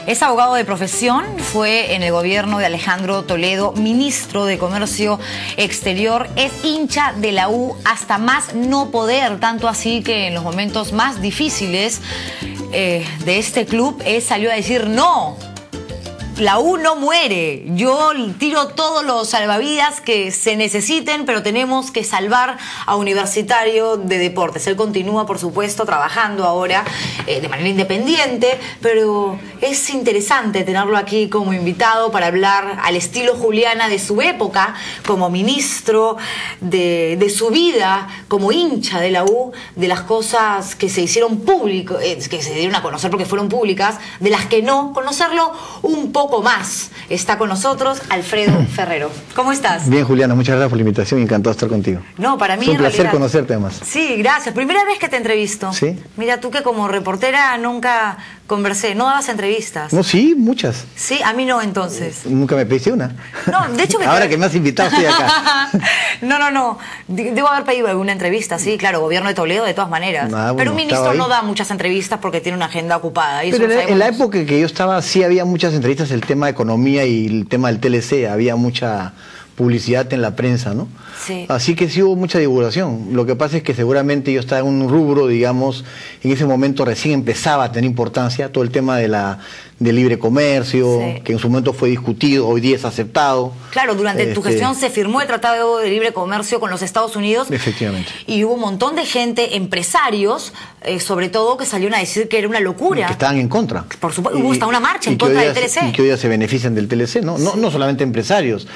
Es abogado de profesión, fue en el gobierno de Alejandro Toledo ministro de Comercio Exterior, es hincha de la U hasta más no poder, tanto así que en los momentos más difíciles de este club salió a decir no. La U no muere, yo tiro todos los salvavidas que se necesiten, pero tenemos que salvar a Universitario de Deportes. Él continúa, por supuesto, trabajando ahora de manera independiente, pero es interesante tenerlo aquí como invitado para hablar al estilo Juliana de su época, como ministro, de su vida, como hincha de la U, de las cosas que se hicieron públicas, que se dieron a conocer porque fueron públicas, de las que no, conocerlo un poco más. Está con nosotros Alfredo Ferrero. ¿Cómo estás? Bien, Juliana, muchas gracias por la invitación, encantado de estar contigo. No, para mí es un placer realidad conocerte además. Sí, gracias. Primera vez que te entrevisto. Sí. Mira, tú que como reportera nunca conversé, ¿no dabas entrevistas? No, sí, muchas. Sí, a mí no, entonces. Nunca me pediste una. No, de hecho que ahora que me has invitado estoy acá. No. Debo haber pedido alguna entrevista, sí, claro, gobierno de Toledo de todas maneras. Bueno, pero un ministro no da muchas entrevistas porque tiene una agenda ocupada. Y pero en la época que yo estaba sí había muchas entrevistas, el tema de economía y el tema del TLC, había mucha publicidad en la prensa, ¿no? Sí. Así que sí hubo mucha divulgación. Lo que pasa es que seguramente yo estaba en un rubro, digamos, en ese momento recién empezaba a tener importancia todo el tema de del libre comercio, sí, que en su momento fue discutido, hoy día es aceptado. Claro, durante tu gestión se firmó el Tratado de Libre Comercio con los Estados Unidos. Efectivamente. Y hubo un montón de gente, empresarios, sobre todo, que salieron a decir que era una locura. Que estaban en contra. Por supuesto, hubo hasta una marcha en contra del TLC. Y que hoy día se benefician del TLC, ¿no? Sí. No solamente empresarios,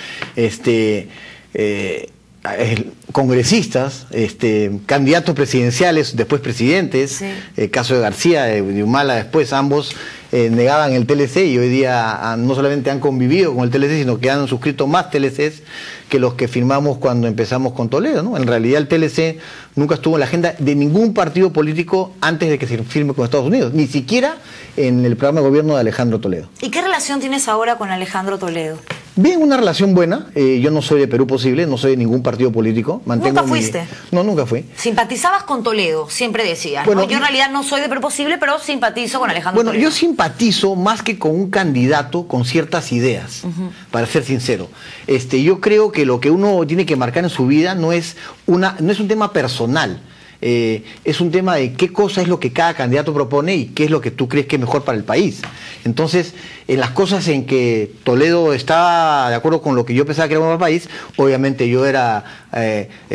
congresistas, candidatos presidenciales, después presidentes, sí, el caso de García, de Humala después, ambos negaban el TLC y hoy día no solamente han convivido con el TLC, sino que han suscrito más TLCs que los que firmamos cuando empezamos con Toledo, ¿no? En realidad el TLC nunca estuvo en la agenda de ningún partido político antes de que se firme con Estados Unidos, ni siquiera en el programa de gobierno de Alejandro Toledo. ¿Y qué relación tienes ahora con Alejandro Toledo? Bien, una relación buena. Yo no soy de Perú Posible, no soy de ningún partido político. ¿Nunca fuiste? No, nunca fui. Simpatizabas con Toledo, siempre decías, bueno, ¿no? Yo en realidad no soy de Perú Posible, pero simpatizo con Alejandro Toledo. Yo simpatizo más que con un candidato con ciertas ideas, para ser sincero. Yo creo que lo que uno tiene que marcar en su vida no es un tema personal. Es un tema de qué cosa es lo que cada candidato propone y qué es lo que tú crees que es mejor para el país. Entonces, en las cosas en que Toledo estaba de acuerdo con lo que yo pensaba que era bueno para el país, obviamente yo era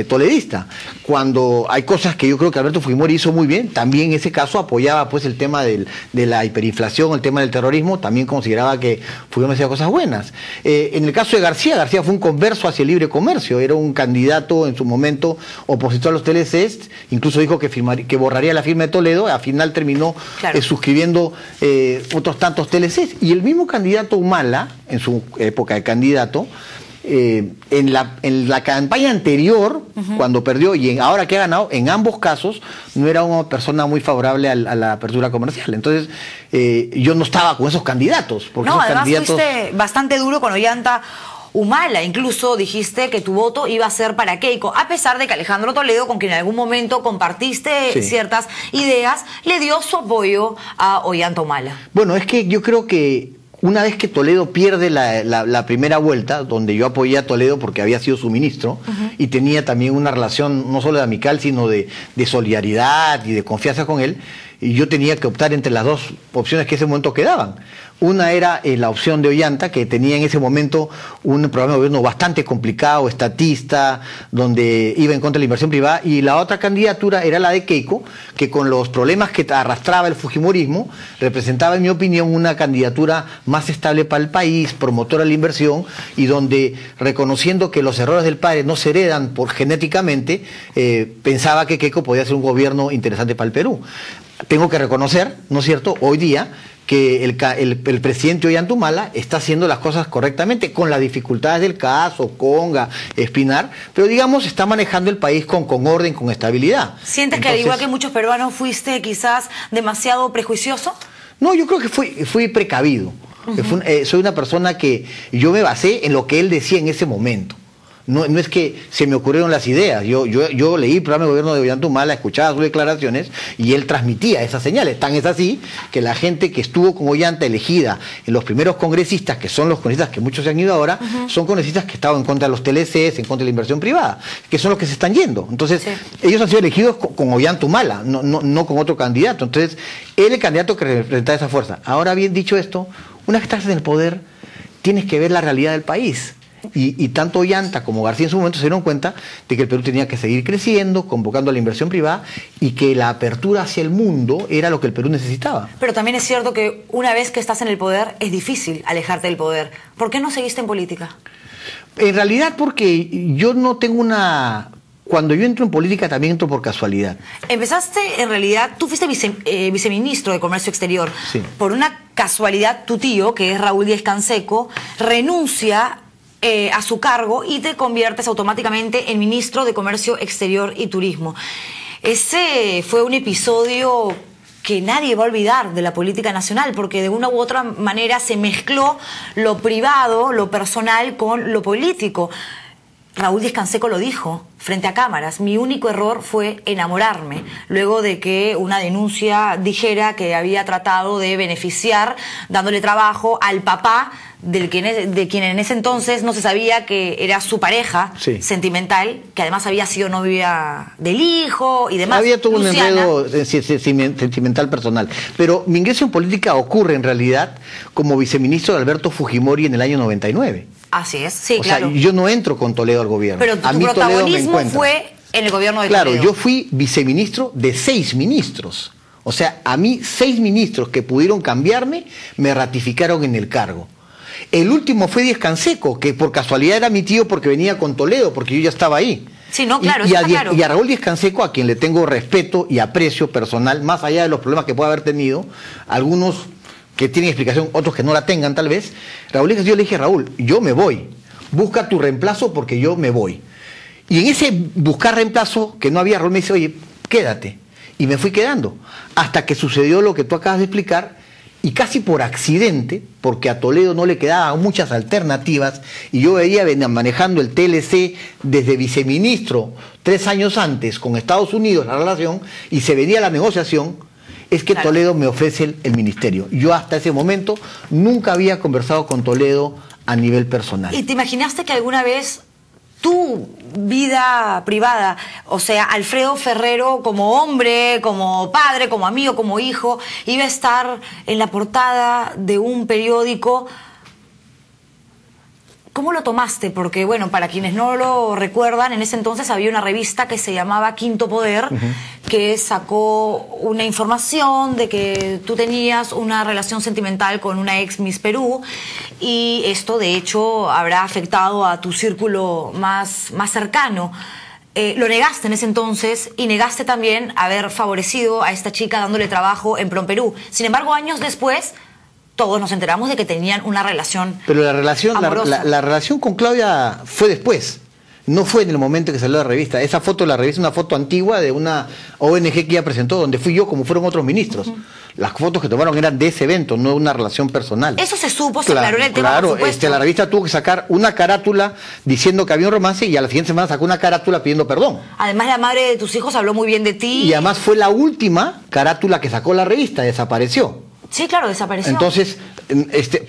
toledista. Cuando hay cosas que yo creo que Alberto Fujimori hizo muy bien, también en ese caso apoyaba pues el tema de la hiperinflación, el tema del terrorismo, también consideraba que Fujimori hacía cosas buenas. En el caso de García fue un converso hacia el libre comercio, era un candidato en su momento opositor a los TLCs, incluso dijo que borraría la firma de Toledo, al final terminó suscribiendo otros tantos TLCs. Y el mismo candidato Humala, en su época de candidato, en la campaña anterior, cuando perdió y ahora que ha ganado, en ambos casos no era una persona muy favorable a la apertura comercial. Entonces yo no estaba con esos candidatos. Porque no, esos además candidatos... fuiste bastante duro con Ollanta Humala, incluso dijiste que tu voto iba a ser para Keiko, a pesar de que Alejandro Toledo, con quien en algún momento compartiste ciertas ideas, le dio su apoyo a Ollanta Humala. Bueno, es que yo creo que una vez que Toledo pierde la primera vuelta, donde yo apoyé a Toledo porque había sido su ministro, y tenía también una relación no solo de amical, sino de solidaridad y de confianza con él, y yo tenía que optar entre las dos opciones que en ese momento quedaban. Una era la opción de Ollanta, que tenía en ese momento un programa de gobierno bastante complicado, estatista, donde iba en contra de la inversión privada, y la otra candidatura era la de Keiko, que con los problemas que arrastraba el fujimorismo, representaba, en mi opinión, una candidatura más estable para el país, promotora de la inversión, y donde, reconociendo que los errores del padre no se heredan genéticamente, pensaba que Keiko podía ser un gobierno interesante para el Perú. Tengo que reconocer, ¿no es cierto?, hoy día, que el presidente Ollanta Humala está haciendo las cosas correctamente, con las dificultades del caso, Conga, Espinar, pero digamos está manejando el país con orden, con estabilidad. ¿Sientes que al igual que muchos peruanos fuiste quizás demasiado prejuicioso? No, yo creo que fui precavido. Soy una persona que yo me basé en lo que él decía en ese momento. No, no es que se me ocurrieron las ideas. Yo leí el programa de gobierno de Ollanta, escuchaba sus declaraciones y él transmitía esas señales. Tan es así que la gente que estuvo con Ollanta elegida en los primeros congresistas, que son los congresistas que muchos se han ido ahora, son congresistas que estaban en contra de los TLCs, en contra de la inversión privada, que son los que se están yendo. Entonces, ellos han sido elegidos con Ollanta, no con otro candidato. Entonces, él es el candidato que representa esa fuerza. Ahora bien, dicho esto, una vez que estás en el poder, tienes que ver la realidad del país. Y tanto Ollanta como García en su momento se dieron cuenta de que el Perú tenía que seguir creciendo, convocando a la inversión privada y que la apertura hacia el mundo era lo que el Perú necesitaba. Pero también es cierto que una vez que estás en el poder es difícil alejarte del poder. ¿Por qué no seguiste en política? En realidad porque yo no tengo una... Cuando yo entro en política también entro por casualidad. Empezaste, en realidad, tú fuiste viceministro de Comercio Exterior. Sí. Por una casualidad, tu tío, que es Raúl Díez-Canseco, renuncia a su cargo y te conviertes automáticamente en ministro de Comercio Exterior y Turismo. Ese fue un episodio que nadie va a olvidar de la política nacional, porque de una u otra manera se mezcló lo privado, lo personal con lo político. Raúl Díez-Canseco lo dijo frente a cámaras: mi único error fue enamorarme, luego de que una denuncia dijera que había tratado de beneficiar, dándole trabajo al papá de quien en ese entonces no se sabía que era su pareja sentimental, que además había sido novia del hijo y demás. Había todo un enredo sentimental personal. Pero mi ingreso en política ocurre en realidad como viceministro de Alberto Fujimori en el año 99. Así es, sí, claro. O sea, yo no entro con Toledo al gobierno. Pero tu protagonismo fue en el gobierno de Toledo. Claro, yo fui viceministro de 6 ministros. O sea, a mí 6 ministros que pudieron cambiarme me ratificaron en el cargo. El último fue Díez-Canseco, que por casualidad era mi tío porque venía con Toledo, porque yo ya estaba ahí. Sí, no, claro, y claro. Y a Raúl Díez-Canseco, a quien le tengo respeto y aprecio personal, más allá de los problemas que pueda haber tenido, algunos que tienen explicación, otros que no la tengan tal vez. Raúl Díez-Canseco, yo le dije: Raúl, yo me voy, busca tu reemplazo porque yo me voy. Y en ese buscar reemplazo que no había, Raúl me dice: oye, quédate. Y me fui quedando, hasta que sucedió lo que tú acabas de explicar. Y casi por accidente, porque a Toledo no le quedaban muchas alternativas, y yo venía manejando el TLC desde viceministro 3 años antes con Estados Unidos, la relación, y se venía la negociación, es que Toledo me ofrece el ministerio. Yo hasta ese momento nunca había conversado con Toledo a nivel personal. ¿Y te imaginaste que alguna vez tu vida privada, o sea, Alfredo Ferrero como hombre, como padre, como amigo, como hijo, iba a estar en la portada de un periódico? ¿Cómo lo tomaste? Porque, bueno, para quienes no lo recuerdan, en ese entonces había una revista que se llamaba Quinto Poder, que sacó una información de que tú tenías una relación sentimental con una ex Miss Perú, y esto, de hecho, habrá afectado a tu círculo más cercano. Lo negaste en ese entonces y negaste también haber favorecido a esta chica dándole trabajo en PROMPERÚ. Sin embargo, años después, todos nos enteramos de que tenían una relación. Pero la relación con Claudia fue después. No fue en el momento que salió la revista. Esa foto de la revista es una foto antigua de una ONG que ella presentó, donde fui yo, como fueron otros ministros. Las fotos que tomaron eran de ese evento, no de una relación personal. Eso se supo, se aclaró en el tema, por supuesto. La revista tuvo que sacar una carátula diciendo que había un romance, y a la siguiente semana sacó una carátula pidiendo perdón. Además, la madre de tus hijos habló muy bien de ti. Y además fue la última carátula que sacó la revista, desapareció. Sí, claro, desapareció. Entonces,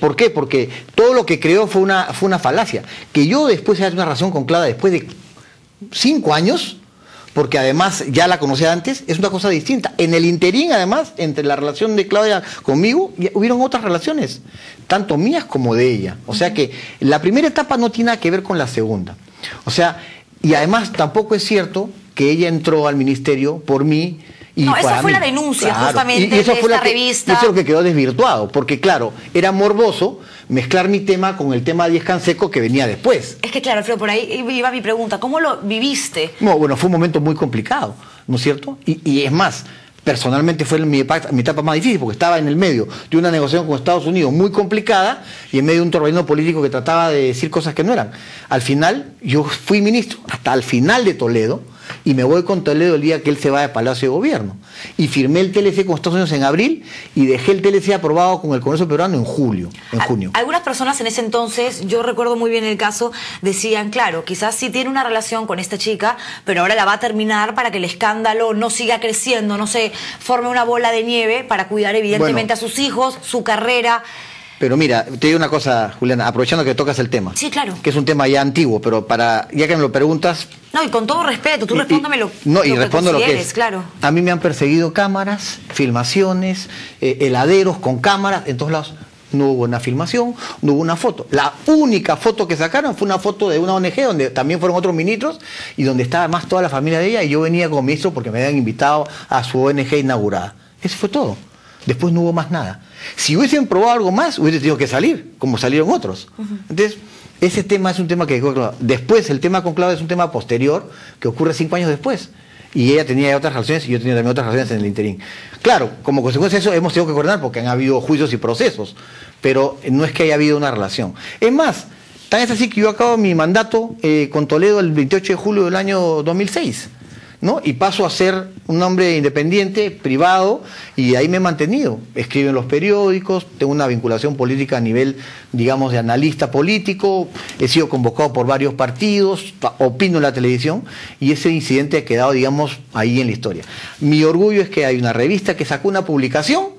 ¿por qué? Porque todo lo que creó fue una falacia. Que yo después haya una relación con Claudia después de 5 años, porque además ya la conocía antes, es una cosa distinta. En el interín, además, entre la relación de Claudia conmigo, hubieron otras relaciones, tanto mías como de ella. O sea que la primera etapa no tiene nada que ver con la segunda. O sea, y además tampoco es cierto que ella entró al ministerio por mí. No, esa fue la denuncia, justamente, de esta revista. Eso es lo que quedó desvirtuado, porque claro, era morboso mezclar mi tema con el tema de Díez-Canseco que venía después. Es que claro, Alfredo, por ahí iba mi pregunta: ¿cómo lo viviste? No, bueno, fue un momento muy complicado, ¿no es cierto? Y es más, personalmente fue mi etapa más difícil, porque estaba en el medio de una negociación con Estados Unidos muy complicada y en medio de un torbellino político que trataba de decir cosas que no eran. Al final, yo fui ministro hasta el final de Toledo, y me voy con Toledo el día que él se va de Palacio de Gobierno. Y firmé el TLC con Estados Unidos en abril y dejé el TLC aprobado con el Congreso peruano en junio. Algunas personas en ese entonces, yo recuerdo muy bien el caso, decían, claro, quizás sí tiene una relación con esta chica, pero ahora la va a terminar para que el escándalo no siga creciendo, no se forme una bola de nieve para cuidar evidentemente a sus hijos, su carrera. Pero mira, te digo una cosa, Juliana, aprovechando que tocas el tema. Sí, claro. Que es un tema ya antiguo, pero ya que me lo preguntas... No, y con todo respeto, tú respóndeme lo y respondo lo que es. Claro. A mí me han perseguido cámaras, filmaciones, heladeros con cámaras, en todos lados. No hubo una filmación, no hubo una foto. La única foto que sacaron fue una foto de una ONG donde también fueron otros ministros y donde estaba más toda la familia de ella y yo venía como ministro porque me habían invitado a su ONG inaugurada. Eso fue todo. Después no hubo más nada. Si hubiesen probado algo más, hubiese tenido que salir, como salieron otros. Entonces, ese tema es un tema que... Después, el tema con Claudia es un tema posterior, que ocurre 5 años después. Y ella tenía otras relaciones y yo tenía también otras relaciones en el interín. Claro, como consecuencia de eso hemos tenido que coordinar porque han habido juicios y procesos, pero no es que haya habido una relación. Es más, tan es así que yo acabo mi mandato con Toledo el 28 de julio del año 2006. ¿No? Y paso a ser un hombre independiente, privado, y ahí me he mantenido. Escribo en los periódicos, tengo una vinculación política a nivel, digamos, de analista político, he sido convocado por varios partidos, opino en la televisión, y ese incidente ha quedado, digamos, ahí en la historia. Mi orgullo es que hay una revista que sacó una publicación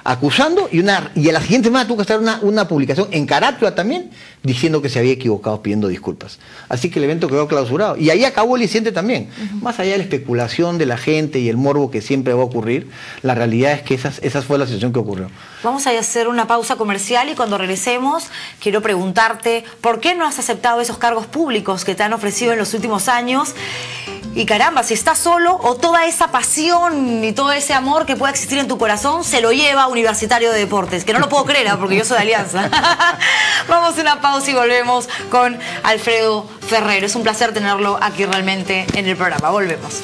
acusando y a la siguiente semana tuvo que estar una publicación en carátula también diciendo que se había equivocado pidiendo disculpas. Así que el evento quedó clausurado. Y ahí acabó el incidente también. Más allá de la especulación de la gente y el morbo que siempre va a ocurrir, la realidad es que esa fue la situación que ocurrió. Vamos a hacer una pausa comercial y cuando regresemos quiero preguntarte ¿por qué no has aceptado esos cargos públicos que te han ofrecido en los últimos años? Y caramba, si estás solo o toda esa pasión y todo ese amor que pueda existir en tu corazón se lo lleva a Universitario de Deportes, que no lo puedo creer, porque yo soy de Alianza. Vamos a una pausa y volvemos con Alfredo Ferrero. Es un placer tenerlo aquí realmente en el programa. Volvemos.